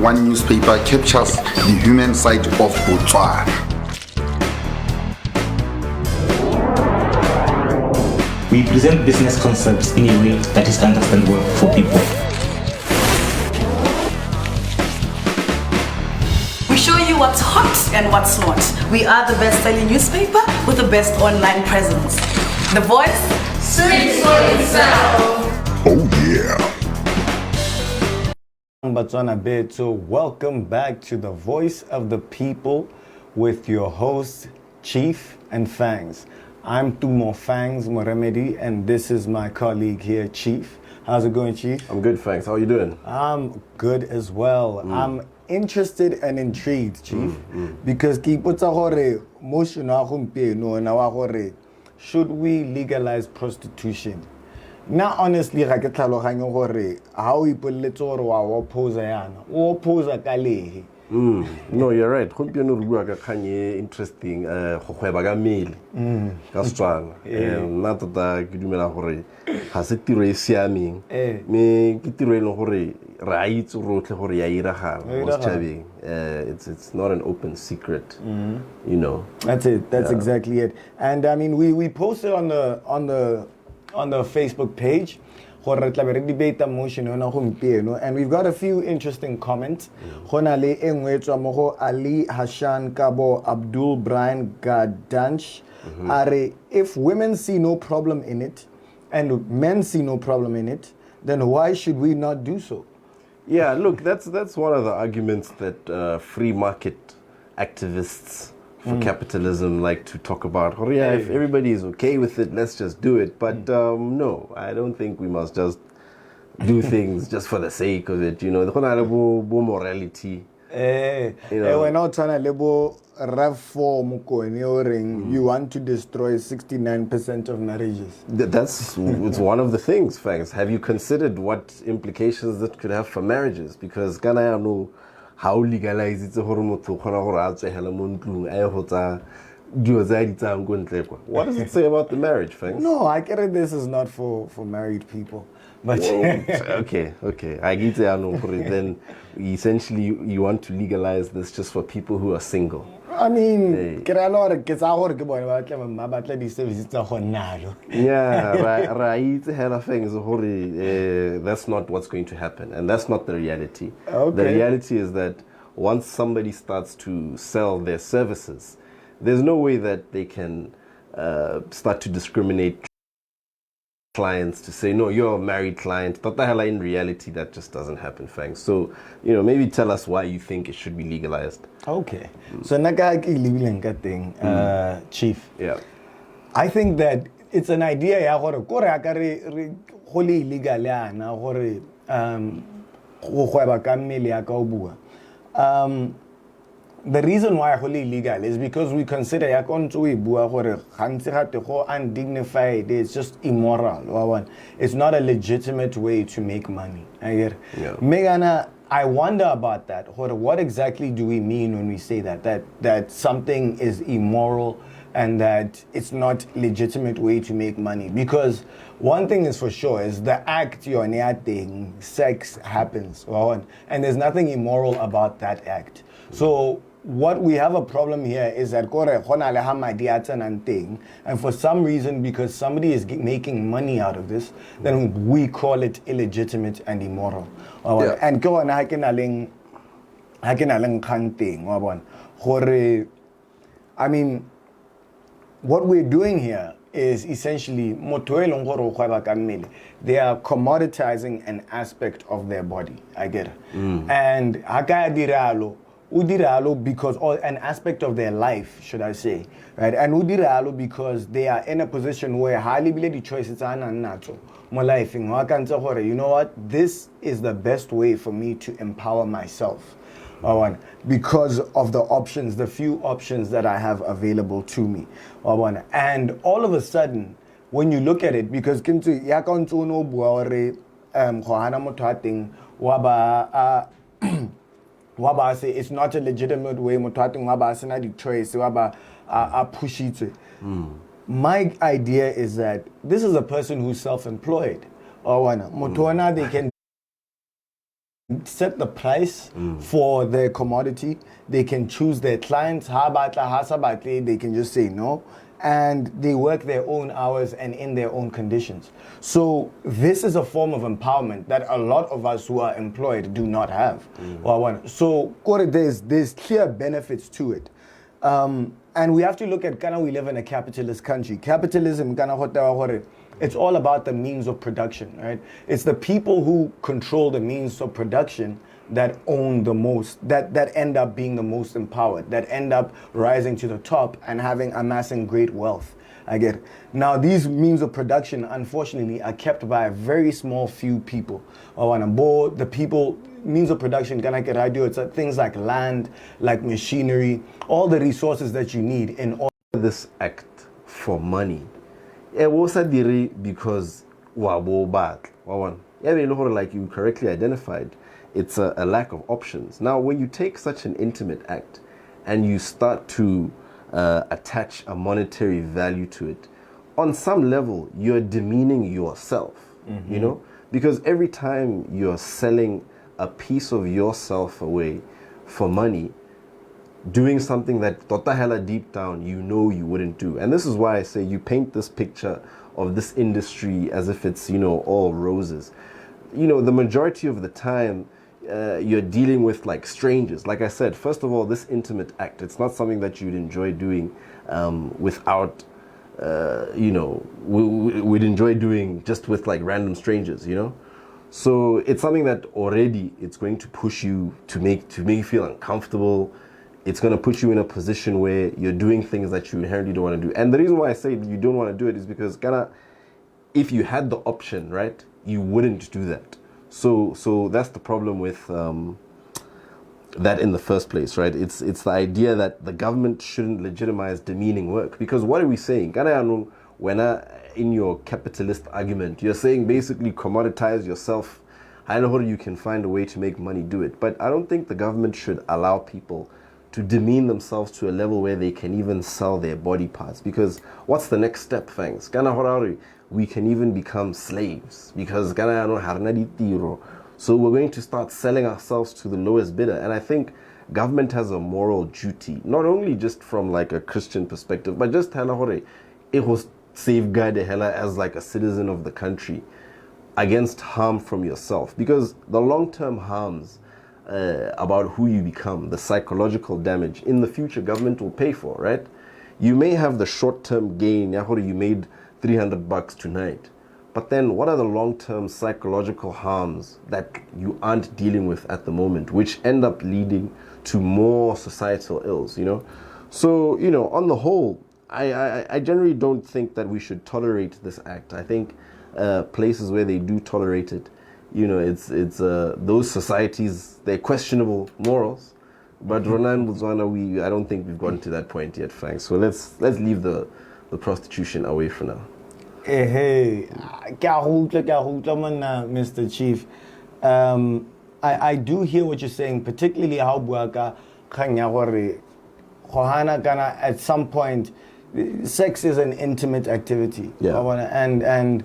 one newspaper captures the human side of Botswana. We present business concepts in a way that is understandable for people. We show you what's hot and what's not. We are the best-selling newspaper with the best online presence. The Voice speaks for itself. Oh yeah. Botswana bed. So welcome back to the Voice of the People with your hosts Chief and Fangs. I'm Tumo Fangs Moremedi, and this is my colleague here, Chief. How's it going, Chief? I'm good, thanks. How are you doing? I'm good as well. I'm interested and intrigued, Chief, because should we legalize prostitution? Now, honestly, how we put No, you're right. Interesting. Not that you has it siaming. Me right it's not an open secret. You know. That's it. That's exactly it. And I mean, we posted on the Facebook page. And we've got a few interesting comments. Ali Hashan Kabo Abdul Brian Gadanch. If women see no problem in it and men see no problem in it, then why should we not do so? Yeah, look, that's one of the arguments that free market activists for capitalism like to talk about. Oh yeah, if everybody is okay with it, let's just do it. But no, I don't think we must just do things just for the sake of it. You know, the morality. We're not trying to label reform. You want to destroy 69% of marriages. It's one of the things, thanks. Have you considered what implications that could have for marriages? Because Ghana know how legalize it's a what does it say about the marriage, thanks? No, I get it. This is not for married people. But okay. I get it. Then essentially you want to legalize this just for people who are single. I mean, Yeah, right. Hell of things. That's not what's going to happen, and that's not the reality. Okay. The reality is that once somebody starts to sell their services, there's no way that they can start to discriminate clients to say, no, you're a married client. In reality, that just doesn't happen, thanks. So, maybe tell us why you think it should be legalized. Okay. So, Chief. Yeah. I think that it's an idea. The reason why it's illegal is because we consider undignified. It's just immoral. It's not a legitimate way to make money. I get it. Yeah. Megana, I wonder about that. What exactly do we mean when we say that something is immoral and that it's not legitimate way to make money? Because one thing is for sure is the act you're thing, sex happens, and there's nothing immoral about that act. So what we have a problem here is that and for some reason, because somebody is making money out of this, then we call it illegitimate and immoral. And go on, I mean, what we're doing here is essentially they are commoditizing an aspect of their body. I get it. And because, or an aspect of their life, should I say, right? And because they are in a position where highly belated choices are not more life. You know what? This is the best way for me to empower myself. Because of the options, the few options that I have available to me. And all of a sudden, when you look at it, because say it's not a legitimate way push it. My idea is that this is a person who's self-employed. They can set the price for their commodity. They can choose their clients. They can just say no. And they work their own hours and in their own conditions. So this is a form of empowerment that a lot of us who are employed do not have. So there's clear benefits to it. And we have to look at we live in a capitalist country. Capitalism, it's all about the means of production, right? It's the people who control the means of production that own the most, that end up being the most empowered, that end up rising to the top and amassing great wealth. I get it. Now, these means of production, unfortunately, are kept by a very small few people. The people, means of production, it's things like land, like machinery, all the resources that you need in order. This act for money. It was because like you correctly identified, it's a lack of options. Now, when you take such an intimate act and you start to attach a monetary value to it, on some level, you're demeaning yourself, you know? Because every time you're selling a piece of yourself away for money, doing something that Totahela deep down you know you wouldn't do. And this is why I say you paint this picture of this industry as if it's, all roses. The majority of the time, you're dealing with like strangers. Like I said, first of all, this intimate act, it's not something that you'd enjoy doing without, we'd enjoy doing just with like random strangers, So it's something that already it's going to push you to make you feel uncomfortable. It's going to put you in a position where you're doing things that you inherently don't want to do. And the reason why I say you don't want to do it is because if you had the option, right, you wouldn't do that. So that's the problem with that in the first place, right? It's the idea that the government shouldn't legitimize demeaning work. Because what are we saying? When in your capitalist argument, you're saying basically commoditize yourself. I know you can find a way to make money, do it. But I don't think the government should allow people to demean themselves to a level where they can even sell their body parts. Because what's the next step, thanks? We can even become slaves. Because so we're going to start selling ourselves to the lowest bidder. And I think government has a moral duty, not only just from like a Christian perspective, but just it was safeguard as like a citizen of the country against harm from yourself. Because the long-term harms about who you become, the psychological damage, in the future government will pay for, right? You may have the short-term gain, you made $300 tonight, but then what are the long-term psychological harms that you aren't dealing with at the moment, which end up leading to more societal ills, So, on the whole, I generally don't think that we should tolerate this act. I think places where they do tolerate it, it's those societies, they're questionable morals. But Ronan, Botswana, I don't think we've gotten to that point yet, Frank. So let's leave the prostitution away for now. Hey, Mr. Chief. I do hear what you're saying, particularly how Buaka at some point, sex is an intimate activity. Yeah. And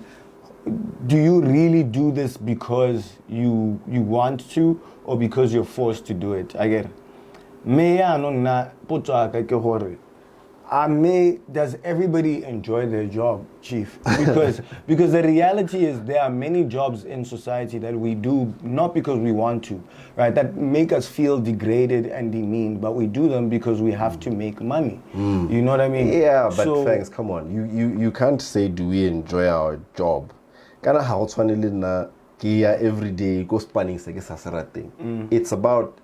do you really do this because you want to or because you're forced to do it? I get it. Does everybody enjoy their job, Chief? Because the reality is there are many jobs in society that we do not because we want to, right? That make us feel degraded and demeaned, but we do them because we have to make money. You know what I mean? Yeah, but thanks, come on. You can't say, do we enjoy our job? Every day, it's about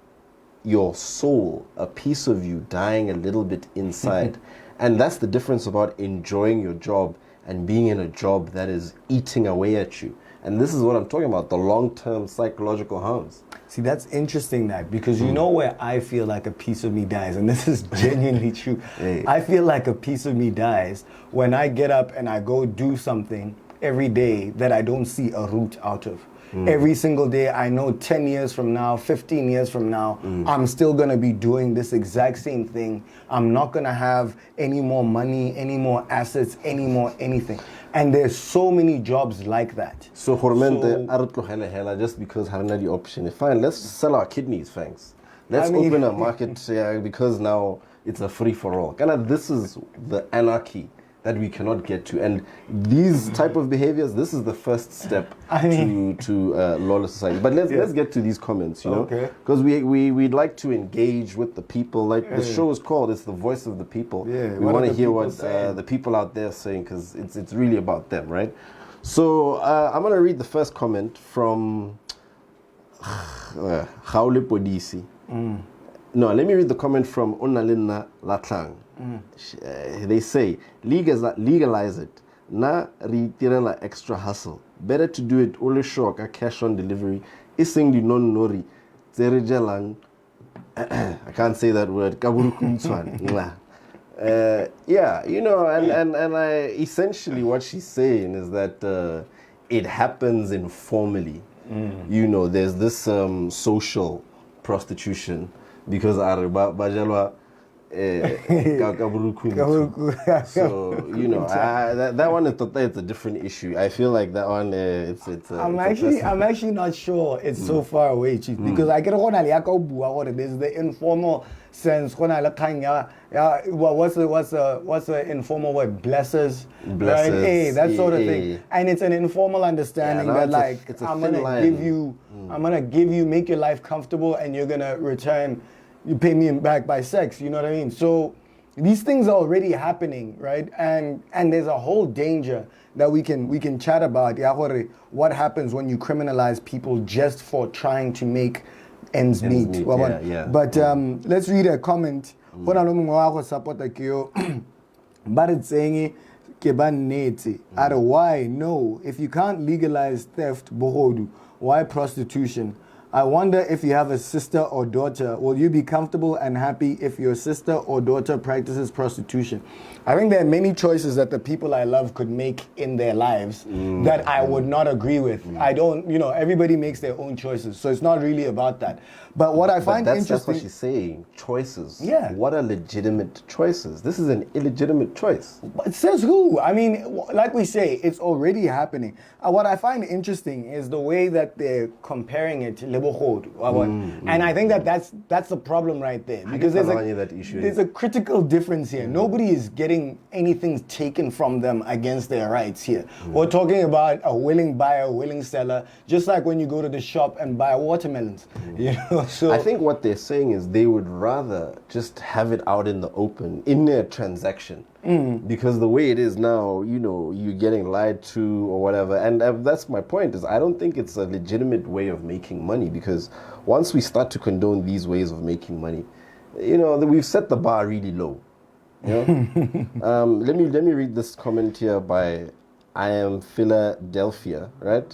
your soul, a piece of you dying a little bit inside. And that's the difference about enjoying your job and being in a job that is eating away at you. And this is what I'm talking about, the long-term psychological harms. See, that's interesting, that because you know where I feel like a piece of me dies, and this is genuinely true. Hey. I feel like a piece of me dies when I get up and I go do something every day that I don't see a route out of. Every single day, I know 10 years from now, 15 years from now, I'm still going to be doing this exact same thing. I'm not going to have any more money, any more assets, any more anything. And there's so many jobs like that. So, just because harina the option, fine, let's sell our kidneys, thanks. Let's open a market because now it's a free-for-all. This is the anarchy that we cannot get to. And these type of behaviors, this is the first step to lawless society. But let's get to these comments, you know? Because we'd like to engage with the people. Like the show is called, it's the voice of the people. We want to hear what the people out there are saying, because it's really about them, right? So I'm going to read the first comment from Gaule Podisi. No, let me read the comment from Onalina Latlang. They say, legalize it. Na retirela extra hustle. Better to do it only shock a cash on delivery. Ising di non nori. Zerejalang. I can't say that word. Yeah, you know, and I essentially what she's saying is that it happens informally. You know, there's this social prostitution because bajalwa so you know that one it's a different issue. I feel like that one I'm actually not sure it's so far away, Chief, because I get there's the informal sense. What's the informal word? Blessers, right? Hey, that sort of thing. And it's an informal understanding that like I'm gonna give you, make your life comfortable, and you're gonna return. You pay me back by sex, you know what I mean? So these things are already happening, right? And there's a whole danger that we can chat about. What happens when you criminalize people just for trying to make ends meet. But let's read a comment. But it's saying why no? If you can't legalize theft, why prostitution? I wonder if you have a sister or daughter, will you be comfortable and happy if your sister or daughter practices prostitution? I think there are many choices that the people I love could make in their lives that I would not agree with. I don't, you know, everybody makes their own choices, so it's not really about that. But what I find interesting... That's what she's saying, choices. Yeah. What are legitimate choices? This is an illegitimate choice. But says who? I mean, like we say, it's already happening. What I find interesting is the way that they're comparing it to and I think that's the problem right there, because there's a critical difference here. Nobody is getting anything taken from them against their rights here. We're talking about a willing buyer, willing seller, just like when you go to the shop and buy watermelons. You know, so I think what they're saying is they would rather just have it out in the open in their transaction. Because the way it is now, you know, you're getting lied to or whatever. And that's my point, is I don't think it's a legitimate way of making money, because once we start to condone these ways of making money, you know, we've set the bar really low. You know? Let me read this comment here by I Am Philadelphia, right?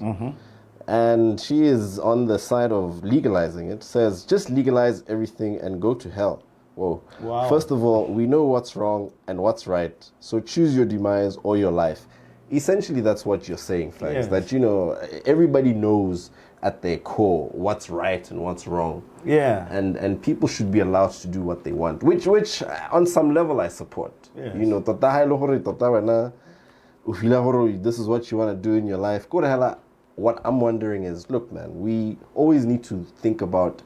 And she is on the side of legalizing it. Says, just legalize everything and go to hell. Whoa. Wow. First of all, we know what's wrong and what's right, so choose your demise or your life. Essentially, that's what you're saying, Flags. Yes. That, you know, everybody knows at their core what's right and what's wrong. Yeah. And people should be allowed to do what they want, which on some level I support. Yes. You know, this is what you want to do in your life. Go to hell. What I'm wondering is, look, man, we always need to think about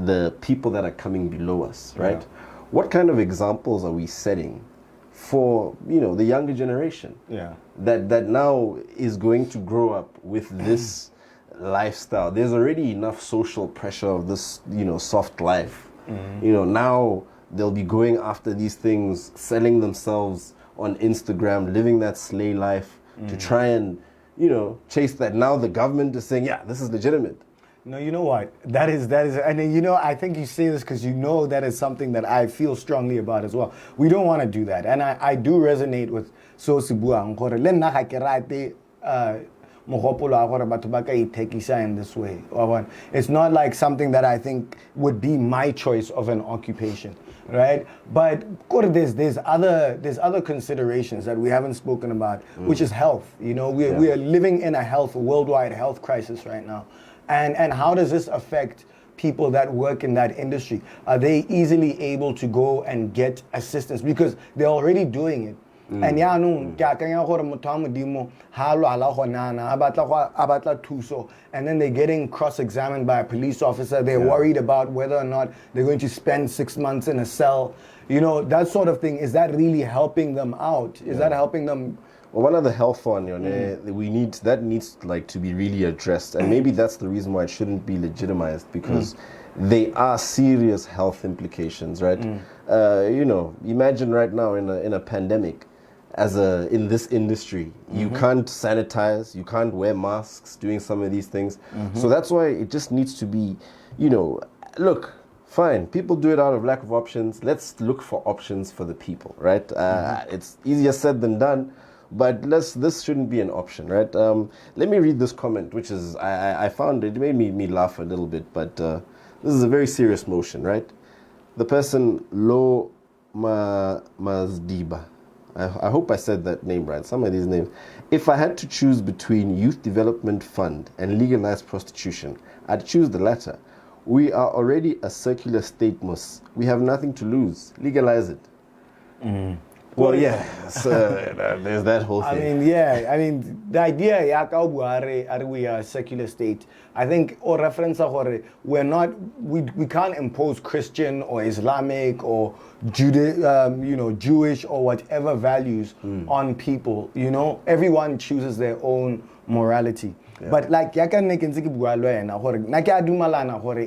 the people that are coming below us, right? What kind of examples are we setting for, you know, the younger generation? That now is going to grow up with this lifestyle. There's already enough social pressure of this, you know, soft life. You know, now they'll be going after these things, selling themselves on Instagram, living that slay life to try and, you know, chase that. Now the government is saying, yeah, this is legitimate. No, you know what? That is, and you know, I think you say this because you know that is something that I feel strongly about as well. We don't want to do that, and I do resonate with Sosibua Nkore. Le nna ga ke rate mogopolo a gore batho ba ka ithekisa in this way. It's not like something that I think would be my choice of an occupation. right? But there's other considerations that we haven't spoken about, which is health. You know, we are living in a worldwide health crisis right now, and how does this affect people that work in that industry? Are they easily able to go and get assistance because they're already doing it? And and then they're getting cross-examined by a police officer. They're worried about whether or not they're going to spend 6 months in a cell. You know, that sort of thing. Is that really helping them out? Is that helping them? Well, one of the health one, needs like to be really addressed, and maybe that's the reason why it shouldn't be legitimized, because they are serious health implications, right? You know, imagine right now in a pandemic, in this industry, you can't sanitize, you can't wear masks, doing some of these things. So that's why it just needs to be, you know, look, fine, people do it out of lack of options. Let's look for options for the people, right? It's easier said than done, but this shouldn't be an option, right? Let me read this comment, which is, I found it made me laugh a little bit, but this is a very serious motion, right? The person, Lo Mazdiba, I hope I said that name right, some of these names. If I had to choose between Youth Development Fund and legalized prostitution, I'd choose the latter. We are already a circular state, Mus. We have nothing to lose. Legalize it. Well, yeah, so, there's that whole thing. I mean, the idea are we a secular state? I think, or reference, we can't impose Christian or Islamic or Jewish or whatever values on people. You know, everyone chooses their own morality. Yeah. But like,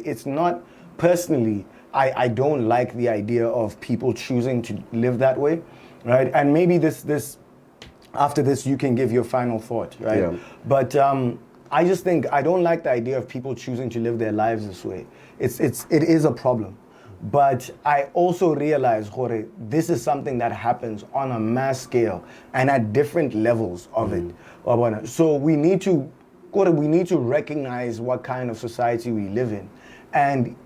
it's not personally. I don't like the idea of people choosing to live that way. Right, and maybe this after this you can give your final thought, right? Yeah. But I just think I don't like the idea of people choosing to live their lives this way. It is a problem, but I also realize, Jorge, this is something that happens on a mass scale and at different levels of it. So we need to recognize what kind of society we live in. And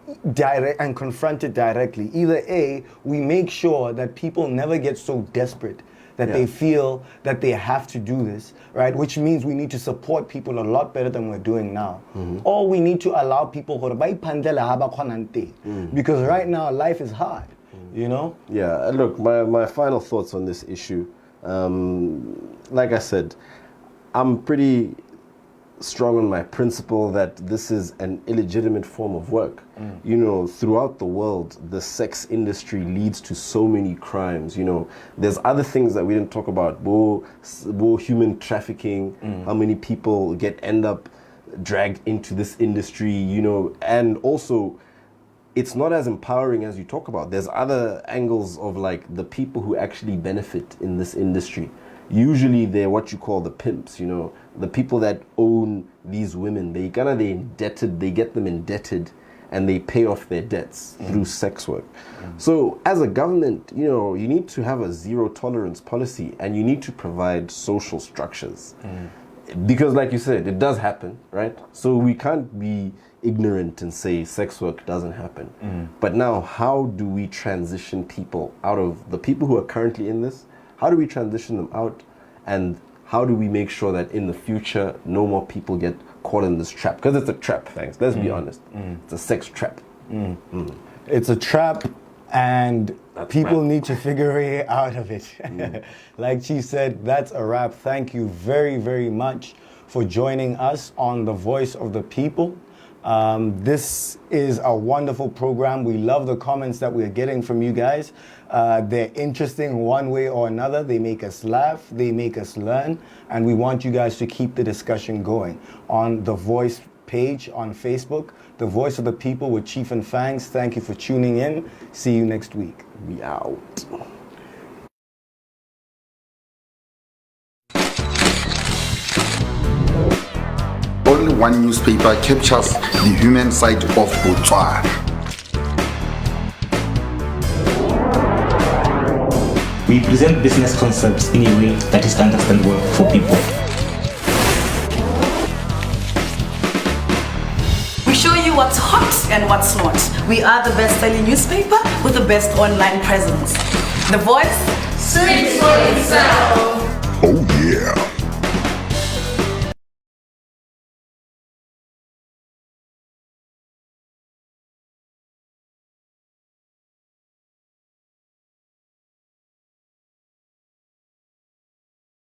confront it directly. Either A, we make sure that people never get so desperate that they feel that they have to do this, right? Which means we need to support people a lot better than we're doing now. Or we need to allow people because right now life is hard, you know? Yeah, look, my final thoughts on this issue, like I said, I'm pretty strong on my principle that this is an illegitimate form of work. You know, throughout the world, the sex industry leads to so many crimes. You know, there's other things that we didn't talk about. Human trafficking, how many people end up dragged into this industry, you know, and also it's not as empowering as you talk about. There's other angles of like the people who actually benefit in this industry. Usually they're what you call the pimps, you know, the people that own these women. They get them indebted and they pay off their debts through sex work. So as a government, you know, you need to have a zero tolerance policy and you need to provide social structures. Because like you said, it does happen, right? So we can't be ignorant and say sex work doesn't happen. But now how do we transition people out of the people who are currently in this? How do we transition them out? And how do we make sure that in the future, no more people get caught in this trap? Because it's a trap, thanks. Let's be honest. It's a sex trap. It's a trap, and people need to figure a way out of it. Like she said, that's a wrap. Thank you very, very much for joining us on The Voice of the People. This is a wonderful program. We love the comments that we're getting from you guys. They're interesting one way or another. They make us laugh, they make us learn, and we want you guys to keep the discussion going on the Voice page on Facebook, The Voice of the People with Chief and Fangs. Thank you for tuning in. See you next week. We out. Only one newspaper captures the human side of Botswana. We present business concepts in a way that is understandable for people. We show you what's hot and what's not. We are the best-selling newspaper with the best online presence. The Voice speaks for itself.